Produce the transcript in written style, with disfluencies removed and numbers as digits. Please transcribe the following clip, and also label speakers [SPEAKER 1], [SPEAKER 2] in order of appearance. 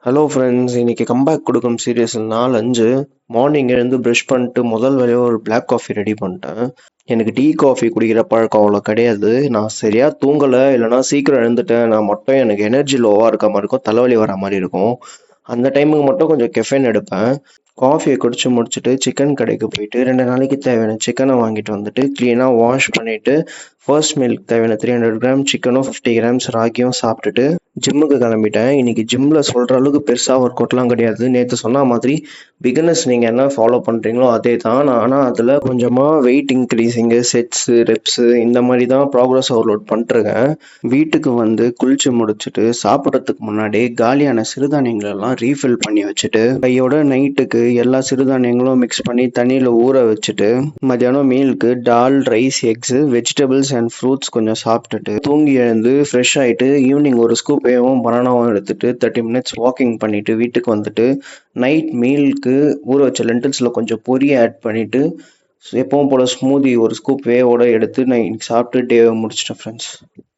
[SPEAKER 1] Hello friends, இன்னைக்கு comeback கொடுக்கும் சீரியஸில் 4-5 morning எழுந்து ப்ரஷ் பண்ணிட்டு முதல் வேலையாக ஒரு பிளாக் காஃபி ரெடி பண்ணிட்டேன். எனக்கு டீ காஃபி குடிக்கிற பழக்கம் அவ்வளோ கிடையாது. நான் சரியாக தூங்கலை இல்லைனா சீக்கிரம் எழுந்துட்டேன் நான் மட்டும் எனக்கு எனர்ஜி லோவாக இருக்க மாதிரி இருக்கும், தலைவலி வர மாதிரி இருக்கும். அந்த டைமுக்கு மட்டும் கொஞ்சம் கெஃபைன் எடுப்பேன். காஃபியை குடிச்சு முடிச்சுட்டு சிக்கன் கடைக்கு போயிட்டு 2 நாளைக்கு தேவையான சிக்கனை வாங்கிட்டு வந்துட்டு க்ளீனாக வாஷ் பண்ணிவிட்டு ஃபர்ஸ்ட் மீலுக்கு தேவையான 300 கிராம் சிக்கனும் 50 கிராம்ஸ் ராகியும் சாப்பிட்டுட்டு ஜிம்முக்கு கிளம்பிட்டேன். இன்னைக்கு ஜிம்மில் சொல்கிற அளவுக்கு பெருசாக ஒர்க் அவுட்லாம் கிடையாது. நேற்று சொன்ன மாதிரி பிகினர்ஸ் நீங்கள் என்ன ஃபாலோ பண்ணுறீங்களோ அதே தான். ஆனால் அதில் கொஞ்சமாக வெயிட் இன்க்ரீஸிங்கு, செட்ஸு, ரெப்ஸு இந்த மாதிரி தான் ப்ராக்ரஸ் ஓவர்லோட் பண்ணிட்டுருக்கேன். வீட்டுக்கு வந்து குளிச்சு முடிச்சுட்டு சாப்பிட்றதுக்கு முன்னாடி காலியான சிறுதானியங்களெல்லாம் ரீஃபில் பண்ணி வச்சுட்டு கையோட நைட்டுக்கு எல்லா சிறுதானியங்களும் மிக்ஸ் பண்ணி தண்ணியில் ஊற வச்சுட்டு மத்தியானம் மீலுக்கு dal, rice, eggs, vegetables and fruits கொஞ்சம் சாப்பிட்டுட்டு தூங்கி எழுந்து ஃப்ரெஷ் ஆகிட்டு ஈவினிங் ஒரு ஸ்கூப்பையும் பனானாவும் எடுத்துட்டு 30 மினிட்ஸ் வாக்கிங் பண்ணிட்டு வீட்டுக்கு வந்துட்டு நைட் மீலுக்கு ஊற வச்ச லென்டில்ஸில் கொஞ்சம் பொரியை ஆட் பண்ணிவிட்டு எப்பவும் போல் ஸ்மூதி ஒரு ஸ்கூப் வேவோட எடுத்து நான் சாப்பிட்டு டேவை முடிச்சிட்டேன் ஃப்ரெண்ட்ஸ்.